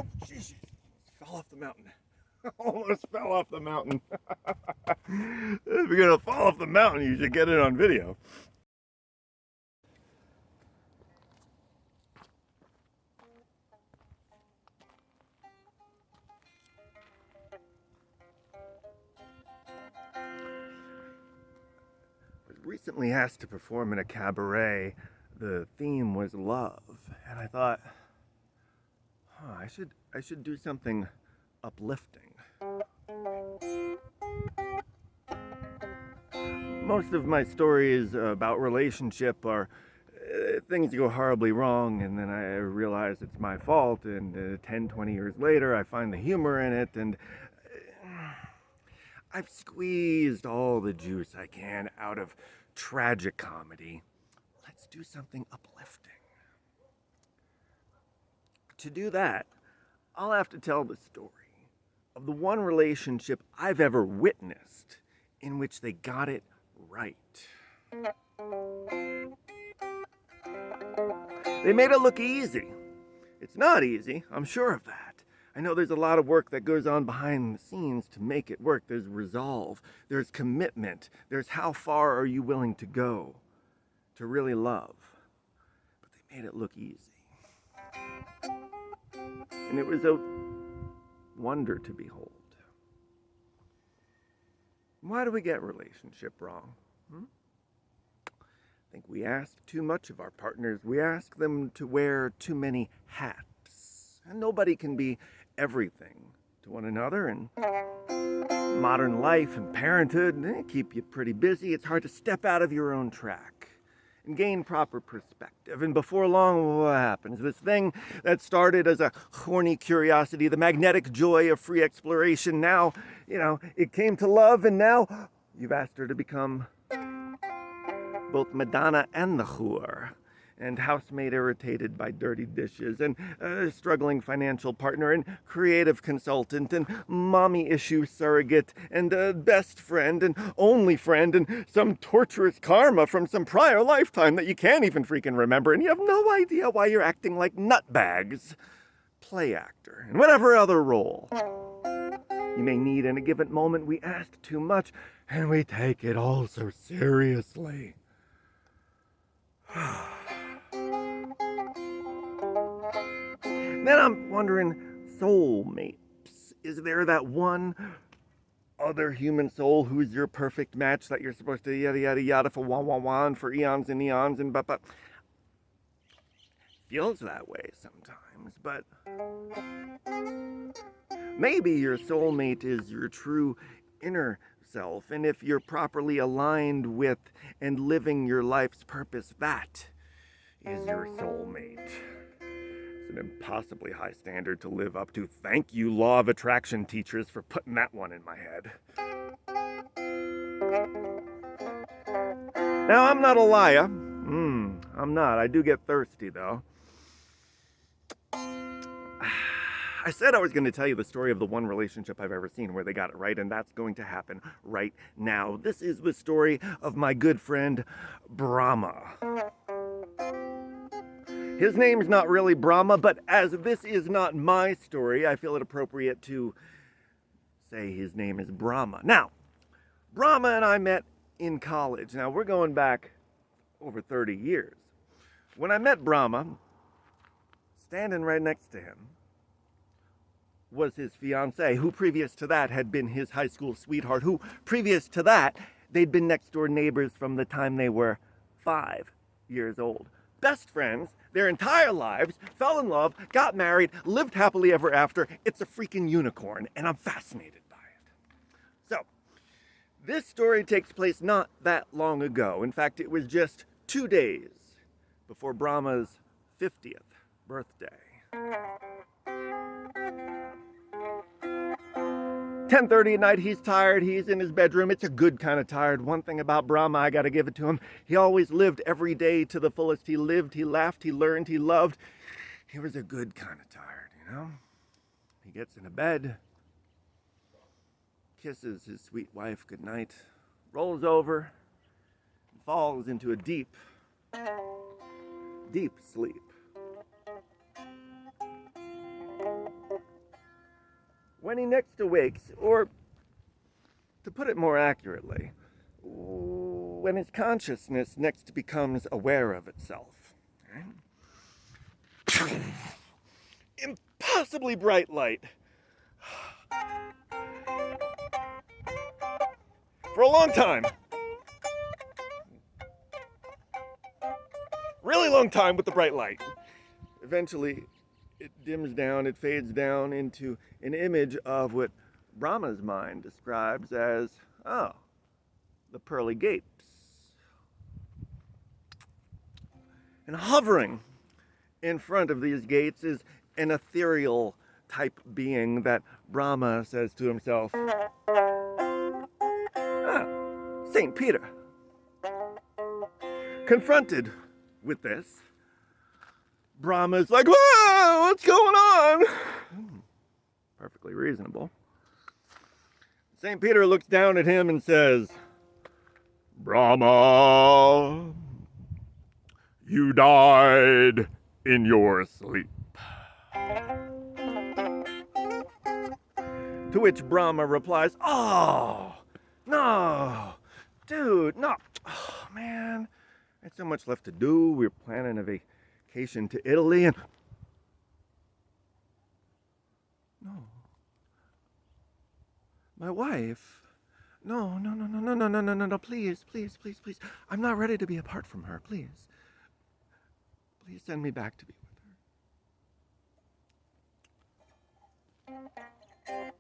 Oh, jeez. Fell off the mountain. Almost fell off the mountain. If you're gonna fall off the mountain, you should get it on video. I was recently asked to perform in a cabaret. The theme was love, and I thought, I should do something uplifting. Most of my stories about relationship are things go horribly wrong, and then I realize it's my fault, and 10, 20 years later, I find the humor in it, and I've squeezed all the juice I can out of tragic comedy. Let's do something uplifting. To do that, I'll have to tell the story of the one relationship I've ever witnessed in which they got it right. They made it look easy. It's not easy, I'm sure of that. I know there's a lot of work that goes on behind the scenes to make it work. There's resolve, there's commitment, there's how far are you willing to go to really love. But they made it look easy. And it was a wonder to behold. Why do we get relationship wrong? I think we ask too much of our partners. We ask them to wear too many hats. And nobody can be everything to one another. And modern life and parenthood keep you pretty busy. It's hard to step out of your own track and gain proper perspective. And before long, what happens? This thing that started as a horny curiosity, the magnetic joy of free exploration, now, it came to love, and now you've asked her to become both Madonna and the whore, and housemaid irritated by dirty dishes, and struggling financial partner, and creative consultant, and mommy issue surrogate, and best friend, and only friend, and some torturous karma from some prior lifetime that you can't even freaking remember, and you have no idea why you're acting like nutbags. Play actor, and whatever other role you may need in a given moment. We ask too much, and we take it all so seriously. Then I'm wondering, soulmates. Is there that one other human soul who's your perfect match that you're supposed to yada yada yada for and for eons and eons and but feels that way sometimes, but maybe your soulmate is your true inner self, and if you're properly aligned with and living your life's purpose, that is your soulmate. It's an impossibly high standard to live up to. Thank you, law of attraction teachers, for putting that one in my head. Now, I'm not a liar. I'm not. I do get thirsty, though. I said I was going to tell you the story of the one relationship I've ever seen where they got it right, and that's going to happen right now. This is the story of my good friend, Brahma. His name's not really Brahma, but as this is not my story, I feel it appropriate to say his name is Brahma. Now, Brahma and I met in college. Now, we're going back over 30 years. When I met Brahma, standing right next to him was his fiancée, who previous to that had been his high school sweetheart, who previous to that, they'd been next door neighbors from the time they were 5 years old. Best friends their entire lives, fell in love, got married, lived happily ever after. It's a freaking unicorn, and I'm fascinated by it. So, this story takes place not that long ago. In fact, it was just 2 days before Brahma's 50th birthday. 10:30 at night, he's tired, he's in his bedroom. It's a good kind of tired. One thing about Brahma, I gotta give it to him. He always lived every day to the fullest. He lived, he laughed, he learned, he loved. He was a good kind of tired, He gets into bed, kisses his sweet wife goodnight, rolls over, and falls into a deep, deep sleep. When he next awakes, or to put it more accurately, when his consciousness next becomes aware of itself. Right? Impossibly bright light. For a long time. Really long time with the bright light. Eventually, it dims down, it fades down into an image of what Brahma's mind describes as, the pearly gates. And hovering in front of these gates is an ethereal type being that Brahma says to himself, St. Peter. Confronted with this, Brahma's like, whoa, what's going on? Perfectly reasonable. St. Peter looks down at him and says, Brahma, you died in your sleep. To which Brahma replies, oh, no, dude, no. Oh, man, I had so much left to do. We were planning a vacation to Italy and... No. My wife. No, please. I'm not ready to be apart from her, please. Please send me back to be with her.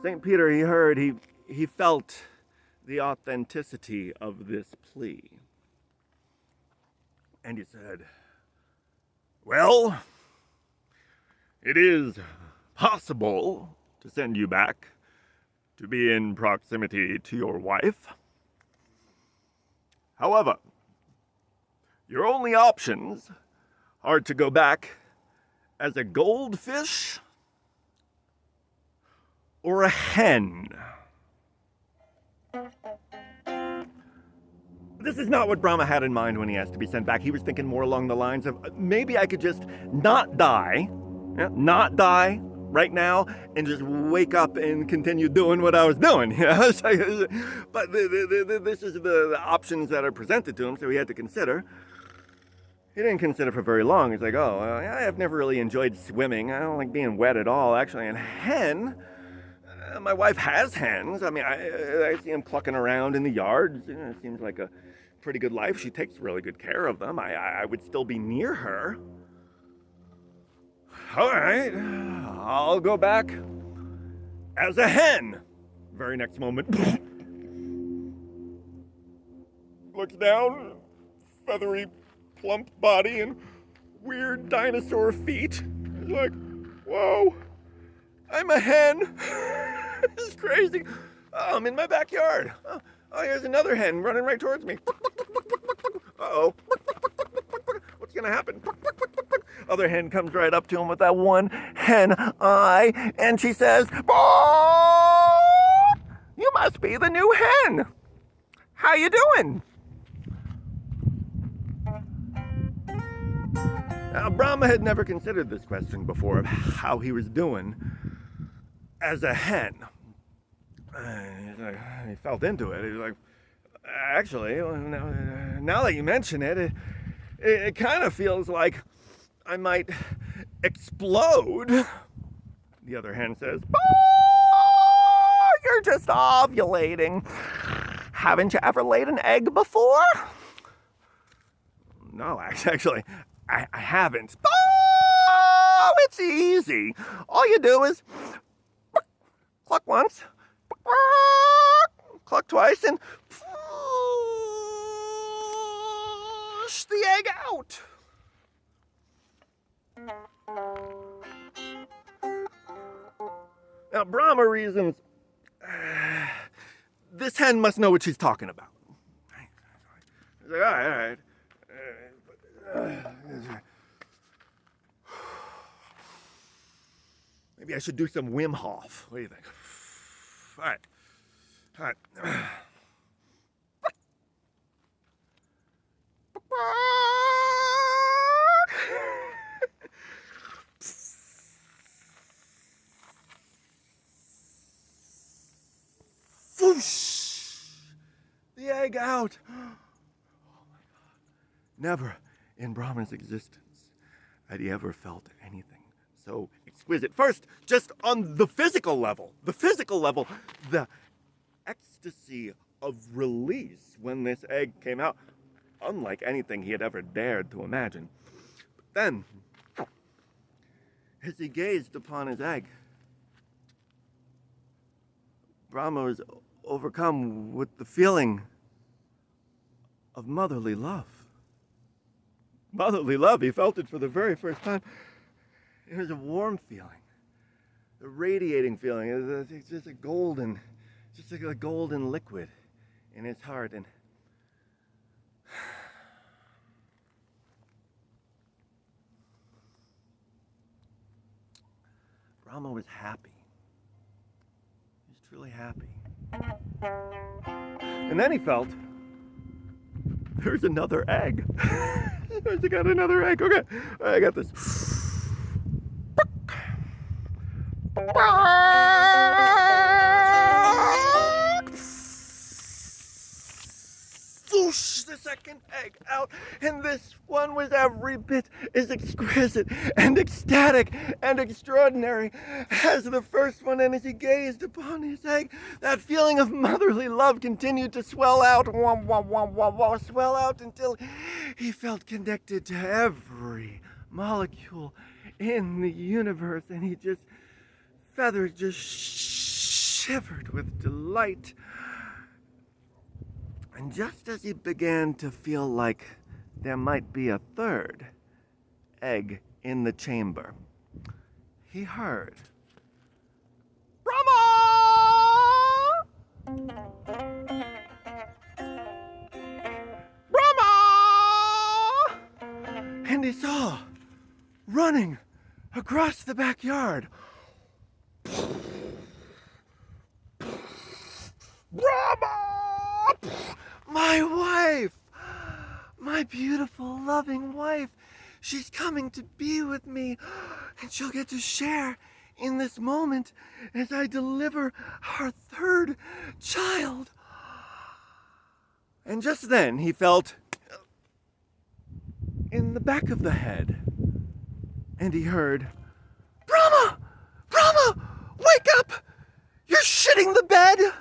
St. Peter, he heard, he felt the authenticity of this plea. And he said, well, it is possible to send you back to be in proximity to your wife. However, your only options are to go back as a goldfish or a hen. This is not what Brahma had in mind when he asked to be sent back. He was thinking more along the lines of, maybe I could just not die right now and just wake up and continue doing what I was doing. But this is the options that are presented to him, so he had to consider. He didn't consider for very long. He's like, I've never really enjoyed swimming. I don't like being wet at all, actually. And hen, my wife has hens. I mean, I see them clucking around in the yards. It seems like a pretty good life. She takes really good care of them. I would still be near her. All right, I'll go back as a hen. Very next moment, looks down, feathery, plump body and weird dinosaur feet. He's like, whoa, I'm a hen. This is crazy. Oh, I'm in my backyard. Oh, here's another hen running right towards me. Uh-oh. What's gonna happen? Other hen comes right up to him with that one hen eye, and she says, oh, you must be the new hen. How you doing? Now, Brahma had never considered this question before of how he was doing as a hen. He felt into it. He was like, actually, now that you mention it, it kind of feels like I might explode. The other hen says, oh, you're just ovulating. Haven't you ever laid an egg before? No, actually, I haven't. Oh, it's easy. All you do is cluck once, cluck twice, and push the egg out. Now, Brahma reasons, this hen must know what she's talking about. He's like, all right. Maybe I should do some Wim Hof. What do you think? All right. egg out. Never in Brahma's existence had he ever felt anything so exquisite. First, just on the physical level, the ecstasy of release when this egg came out, unlike anything he had ever dared to imagine. But then, as he gazed upon his egg, Brahma was overcome with the feeling of motherly love. Motherly love, he felt it for the very first time. It was a warm feeling, a radiating feeling. It's just a golden liquid in his heart. And Brahma was happy. He was truly happy. And then he felt there's another egg. I got another egg. Okay, I got this. Swoosh, the second egg out, and this one was every bit as exquisite and ecstatic and extraordinary as the first one. And as he gazed upon his egg, that feeling of motherly love continued to swell out, swell out until he felt connected to every molecule in the universe, and feathers just shivered with delight. And just as he began to feel like there might be a third egg in the chamber, he heard, Brahma! Brahma! And he saw, running across the backyard, Brahma! My wife! My beautiful, loving wife. She's coming to be with me, and she'll get to share in this moment as I deliver our third child. And just then he felt in the back of the head, and he heard, Brahma! Brahma! Wake up! You're shitting the bed!